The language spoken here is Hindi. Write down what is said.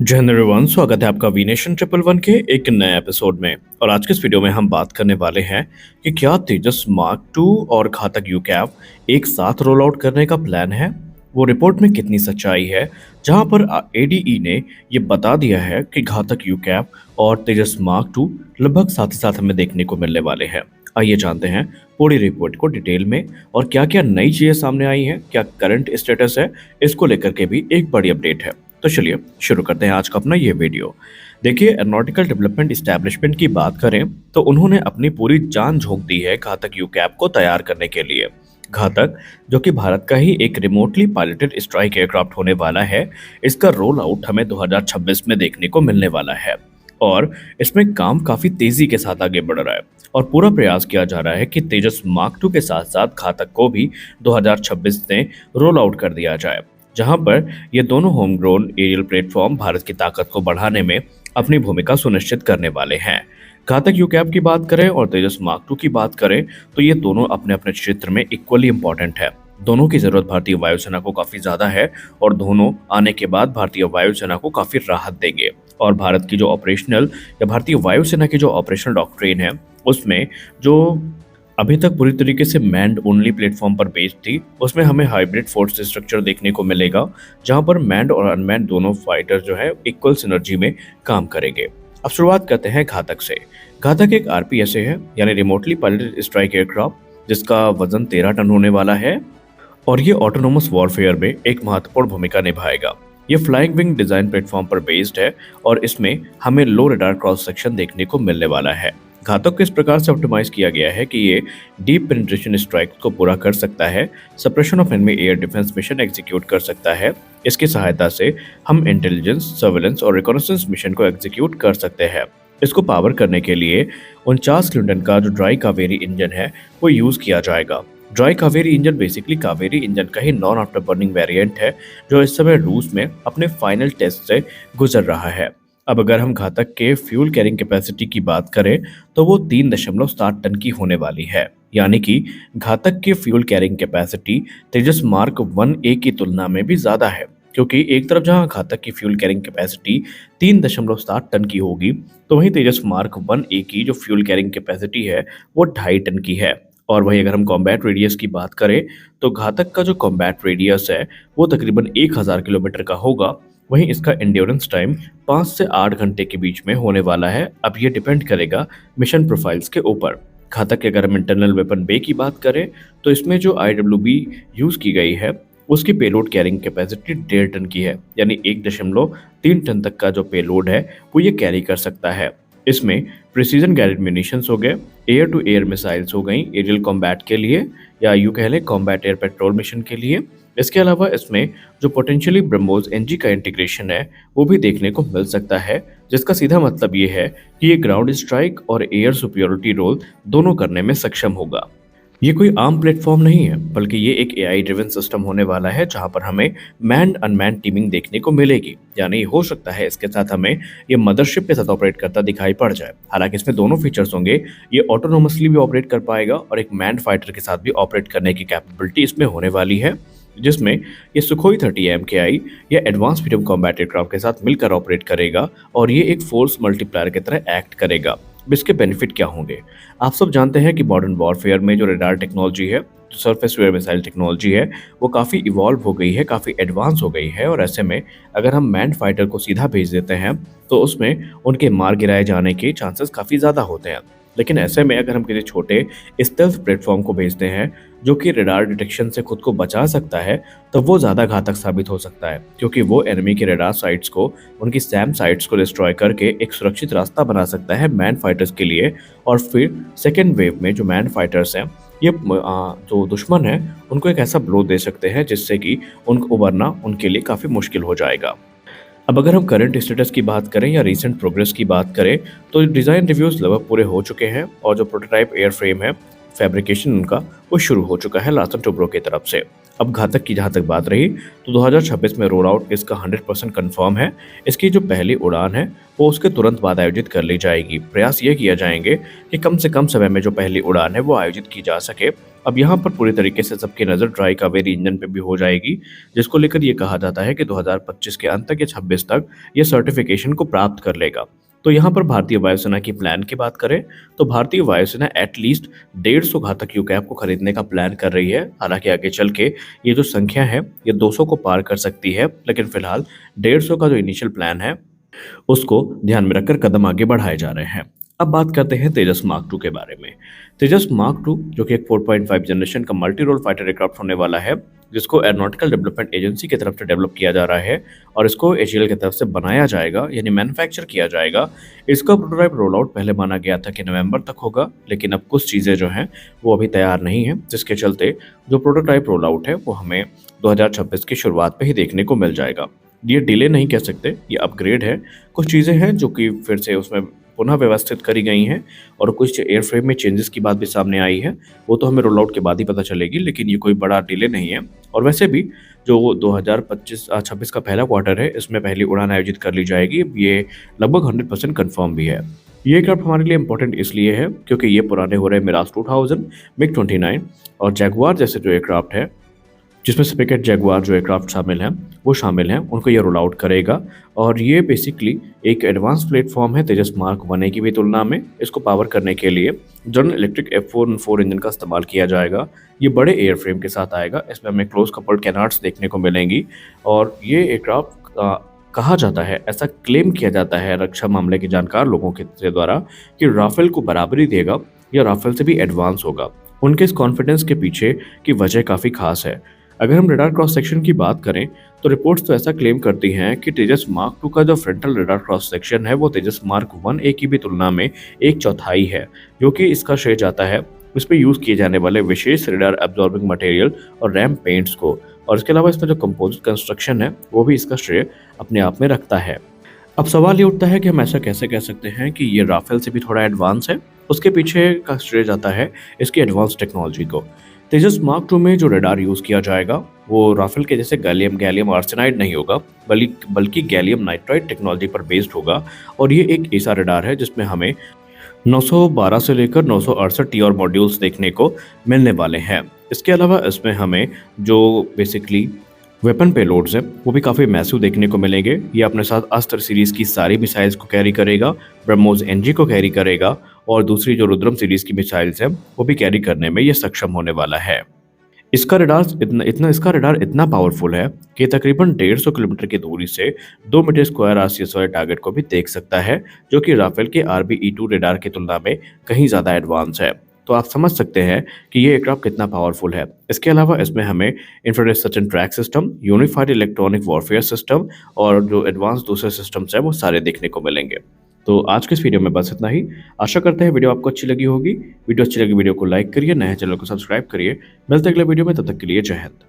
जय हिंद एवरीवन, स्वागत है आपका वी नेशन ट्रिपल वन के एक नए एपिसोड में। और आज के इस वीडियो में हम बात करने वाले हैं कि क्या तेजस मार्क टू और घातक यूकैव एक साथ रोल आउट करने का प्लान है। वो रिपोर्ट में कितनी सच्चाई है, जहां पर एडीई ने ये बता दिया है कि घातक यूकैव और तेजस मार्क टू लगभग साथ ही साथ हमें देखने को मिलने वाले हैं। आइए जानते हैं पूरी रिपोर्ट को डिटेल में और क्या क्या नई चीजें सामने आई हैं, क्या करंट स्टेटस है, इसको लेकर के भी एक बड़ी अपडेट है। तो चलिए शुरू करते हैं आज का अपना ये वीडियो। देखिए, एरोनॉटिकल डेवलपमेंट इस्टेब्लिशमेंट की बात करें तो उन्होंने अपनी पूरी जान झोंक दी है घातक यूकैव को तैयार करने के लिए। घातक, जो कि भारत का ही एक रिमोटली पायलटेड स्ट्राइक एयरक्राफ्ट होने वाला है, इसका रोल आउट हमें 2026 में देखने को मिलने वाला है। और इसमें काम काफी तेजी के साथ आगे बढ़ रहा है और पूरा प्रयास किया जा रहा है कि तेजस मार्क टू के साथ साथ घातक को भी 2026 में रोल आउट कर दिया जाए, जहां पर ये दोनों home grown aerial platform Bharat की ताकत को बढ़ाने में अपनी भूमिका सुनिश्चित करने वाले हैं। घातक यूकैव की बात करें और तेजस मार्क टू की बात करें तो ये दोनों अपने अपने क्षेत्र में इक्वली इंपॉर्टेंट है। दोनों की जरूरत भारतीय वायुसेना को काफी ज्यादा है और दोनों आने के बाद भारतीय वायुसेना को काफी राहत देंगे। और भारत की जो ऑपरेशनल या भारतीय वायुसेना की जो ऑपरेशनल डॉक्ट्रिन है, उसमें जो अभी तक पूरी तरीके से मैन्ड ओनली प्लेटफॉर्म पर बेस्ड थी, उसमें हमें हाइब्रिड फोर्स स्ट्रक्चर देखने को मिलेगा, जहां पर मैन्ड और अनमैन्ड दोनों फाइटर जो है इक्वल सिनर्जी में काम करेंगे। अब शुरुआत करते हैं घातक से। घातक एक आरपीएसए है, यानी रिमोटली पायलटेड स्ट्राइक एयरक्राफ्ट, जिसका वजन 13 टन होने वाला है और ये ऑटोनोमस वॉरफेयर में एक महत्वपूर्ण भूमिका निभाएगा। ये फ्लाइंग विंग डिजाइन प्लेटफॉर्म पर बेस्ड है और इसमें हमें लो रडार क्रॉस सेक्शन देखने को मिलने वाला है। घातक को इस प्रकार से ऑप्टिमाइज किया गया है कि ये डीप पेनिट्रेशन स्ट्राइक को पूरा कर सकता है, suppression of enemy air defence mission execute कर सकता है। इसकी सहायता से हम इंटेलिजेंस, सर्वेलेंस और रिकॉनेसेंस मिशन को एग्जीक्यूट कर सकते हैं। इसको पावर करने के लिए 49 किलोटन का जो ड्राई कावेरी इंजन है वो यूज किया जाएगा। Dry Kaveri engine basically Kaveri engine का ही नॉन आफ्टर बर्निंग वेरिएंट है, जो इस समय रूस में अपने फाइनल टेस्ट से गुजर रहा है। अब अगर हम घातक के फ्यूल कैरिंग कैपेसिटी की बात करें तो वो 3.7 टन की होने वाली है, यानी कि घातक की फ्यूल कैरिंग कैपेसिटी तेजस मार्क 1A की तुलना में भी ज्यादा है। क्योंकि एक तरफ जहां घातक की फ्यूल कैरिंग कैपेसिटी 3.7 टन की होगी, तो वहीं तेजस मार्क 1A की जो फ्यूल कैरिंग कैपेसिटी है वो 2.5 टन की है। और वहीं अगर हम कॉम्बैट रेडियस की बात करें तो घातक का जो कॉम्बैट रेडियस है वो तकरीबन 1000 किलोमीटर का होगा। वहीं इसका एंड्योरेंस टाइम 5 से 8 घंटे के बीच में होने वाला है। अब ये डिपेंड करेगा मिशन प्रोफाइल्स के ऊपर। घातक के अगर हम इंटरनल वेपन बे की बात करें तो इसमें जो IWB यूज की गई है उसकी पेलोड कैरिंग कैपेसिटी 1.5 टन की है, यानी 1.3 टन तक का जो पेलोड है वो ये कैरी कर सकता है। इसमें प्रिसीजन गाइडेड म्यूनिशंस हो गए, एयर टू एयर मिसाइल्स हो गई एरियल कॉम्बैट के लिए, या यूं कह लें कॉम्बैट एयर पेट्रोल मिशन के लिए। इसके अलावा इसमें जो पोटेंशियली ब्रह्मोस एनजी का इंटीग्रेशन है वो भी देखने को मिल सकता है, जिसका सीधा मतलब ये है कि ये ग्राउंड स्ट्राइक और एयर सुपियोरिटी रोल दोनों करने में सक्षम होगा। ये कोई आम प्लेटफॉर्म नहीं है, बल्कि ये एक एआई ड्रिवन सिस्टम होने वाला है, जहां पर हमें मैन अनमैन टीमिंग देखने को मिलेगी। यानी हो सकता है इसके साथ हमें ये मदरशिप के साथ ऑपरेट करता दिखाई पड़ जाए। हालांकि इसमें दोनों फीचर्स होंगे, ये ऑटोनोमसली भी ऑपरेट कर पाएगा और एक मैन फाइटर के साथ भी ऑपरेट करने की कैपेबिलिटी इसमें होने वाली है, जिसमें ये सुखोई 30 MKI या एडवांस मीडियम कॉम्बैट एयरक्राफ्ट के साथ मिलकर ऑपरेट करेगा और ये एक फोर्स मल्टीप्लायर की तरह एक्ट करेगा। अब इसके बेनिफिट क्या होंगे? आप सब जानते हैं कि मॉडर्न वॉरफेयर में जो रडार टेक्नोलॉजी है, जो surface to air missile technology है, वो काफ़ी इवॉल्व हो गई है, काफ़ी एडवांस हो गई है। और ऐसे में अगर हम मैन्ड फाइटर को सीधा भेज देते हैं तो उसमें उनके मार गिराए जाने के चांसेस काफ़ी ज़्यादा होते हैं। लेकिन ऐसे में अगर हम किसी छोटे स्टेल्थ प्लेटफॉर्म को भेजते हैं जो कि रडार डिटेक्शन से खुद को बचा सकता है, तो वो ज़्यादा घातक साबित हो सकता है, क्योंकि वो एनिमी के रडार साइट्स को, उनकी सैम साइट्स को डिस्ट्रॉय करके एक सुरक्षित रास्ता बना सकता है मैन फाइटर्स के लिए। और फिर सेकेंड वेव में जो मैन फाइटर्स हैं, ये जो दुश्मन है उनको एक ऐसा ब्लो दे सकते हैं जिससे कि उनको उबरना उनके लिए काफ़ी मुश्किल हो जाएगा। अब अगर हम करंट स्टेटस की बात करें या रीसेंट प्रोग्रेस की बात करें तो डिज़ाइन रिव्यूज़ लगभग पूरे हो चुके हैं और जो प्रोटोटाइप एयर फ्रेम है फैब्रिकेशन उनका वो शुरू हो चुका है लार्सन टोब्रो की तरफ से। अब घातक की जहाँ तक बात रही तो 2026 में रोल आउट इसका 100% कंफर्म है। इसकी जो पहली उड़ान है वो उसके तुरंत बाद आयोजित कर ली जाएगी। प्रयास ये किया जाएंगे कि कम से कम समय में जो पहली उड़ान है वो आयोजित की जा सके। अब यहाँ पर पूरी तरीके से सबकी नज़र ड्राई कावेरी इंजन पे भी हो जाएगी, जिसको लेकर ये कहा जाता है कि 2025 के अंत तक या 26 तक ये सर्टिफिकेशन को प्राप्त कर लेगा। तो यहाँ पर भारतीय वायुसेना की प्लान की बात करें तो भारतीय वायुसेना एटलीस्ट 150 घातक यूकैप को खरीदने का प्लान कर रही है। हालांकि आगे चल के ये जो संख्या है ये 200 को पार कर सकती है, लेकिन फिलहाल 150 का जो इनिशियल प्लान है उसको ध्यान में रखकर कदम आगे बढ़ाए जा रहे हैं। अब बात करते हैं तेजस मार्क 2 के बारे में। तेजस मार्क 2 जो कि एक 4.5 जनरेशन का मल्टी रोल फाइटर एयरक्राफ्ट होने वाला है, जिसको एरोनॉटिकल डेवलपमेंट एजेंसी की तरफ से डेवलप किया जा रहा है और इसको एचएएल की तरफ से बनाया जाएगा, यानी मैन्युफैक्चर किया जाएगा। इसका प्रोटोटाइप रोल आउट पहले माना गया था कि नवंबर तक होगा, लेकिन अब कुछ चीज़ें जो हैं वो अभी तैयार नहीं है, जिसके चलते जो प्रोटोटाइप रोल आउट है वो हमें 2026 की शुरुआत पे ही देखने को मिल जाएगा। ये डिले नहीं कह सकते, ये अपग्रेड है। कुछ चीज़ें हैं जो कि फिर से उसमें पुनः व्यवस्थित करी गई हैं और कुछ एयरफ्रेम में चेंजेस की बात भी सामने आई है। वो तो हमें रोल आउट के बाद ही पता चलेगी, लेकिन ये कोई बड़ा डिले नहीं है। और वैसे भी जो 2026 का पहला क्वार्टर है इसमें पहली उड़ान आयोजित कर ली जाएगी। ये लगभग 100% कन्फर्म भी है। ये एयरक्राफ्ट हमारे लिए इंपॉर्टेंट इसलिए है क्योंकि ये पुराने हो रहे मिराज 2000, मिग 29 और जैगुआर जैसे जो एयरक्राफ्ट है, जिसमें स्पिकेट जैगुआर जो एयरक्राफ्ट शामिल हैं वो शामिल हैं, उनको ये रोल आउट करेगा। और ये बेसिकली एक एडवांस प्लेटफॉर्म है तेजस मार्क 1A की भी तुलना में। इसको पावर करने के लिए जनरल इलेक्ट्रिक F4 इंजन का इस्तेमाल किया जाएगा। ये बड़े एयरफ्रेम के साथ आएगा, इसमें हमें क्लोज कपल्ड कैनार्ड्स देखने को मिलेंगी। और ये एयरक्राफ्ट कहा जाता है, ऐसा क्लेम किया जाता है रक्षा मामले के जानकार लोगों के द्वारा कि राफेल को बराबरी देगा या राफेल से भी एडवांस होगा। उनके इस कॉन्फिडेंस के पीछे की वजह काफ़ी खास है। अगर हम रेडार क्रॉस सेक्शन की बात करें तो रिपोर्ट्स तो ऐसा क्लेम करती हैं कि तेजस मार्क 2 का जो फ्रंटल रेडार क्रॉस सेक्शन है वो तेजस मार्क 1A की भी तुलना में 1/4 है, जो कि इसका श्रेय जाता है इस पर यूज़ किए जाने वाले विशेष रेडार एब्जॉर्बिंग मटेरियल और रैम पेंट्स को। और इसके अलावा इसमें जो कंपोजिट कंस्ट्रक्शन है वो भी इसका श्रेय अपने आप में रखता है। अब सवाल ये उठता है कि हम ऐसा कैसे कह सकते हैं कि ये राफेल से भी थोड़ा एडवांस है। उसके पीछे का श्रेय जाता है इसकी एडवांस टेक्नोलॉजी को। तेजस मार्क 2 में जो रडार यूज़ किया जाएगा वो राफेल के जैसे गैलियम आर्सेनाइड नहीं होगा, बल्कि गैलियम नाइट्राइड टेक्नोलॉजी पर बेस्ड होगा। और ये एक ऐसा रडार है जिसमें हमें 912 से लेकर 968 टीआर मॉड्यूल्स देखने को मिलने वाले हैं। इसके अलावा इसमें हमें जो बेसिकली वेपन पेलोड्स हैं वो भी काफ़ी मैसिव देखने को मिलेंगे। ये अपने साथ अस्त्र सीरीज़ की सारी मिसाइल्स को कैरी करेगा, ब्रह्मोस एनजी को कैरी करेगा और दूसरी जो रुद्रम सीरीज़ की मिसाइल्स हैं वो भी कैरी करने में ये सक्षम होने वाला है। इसका रडार इतना पावरफुल है कि तकरीबन 150 किलोमीटर की दूरी से 2 मीटर स्क्वायर आरसीएस वाले टारगेट को भी देख सकता है, जो कि राफेल के RBE2 रडार की तुलना में कहीं ज़्यादा एडवांस है। तो आप समझ सकते हैं कि ये एयरक्राफ्ट कितना पावरफुल है। इसके अलावा इसमें हमें infrared search and track system, unified electronic warfare system और जो एडवांस दूसरे सिस्टम्स हैं वो सारे देखने को मिलेंगे। तो आज के इस वीडियो में बस इतना ही। आशा करते हैं वीडियो आपको अच्छी लगी होगी। वीडियो अच्छी लगी वीडियो को लाइक करिए, नए चैनल को सब्सक्राइब करिए। मिलते हैं अगले वीडियो में, तब तक के लिए जय हिंद।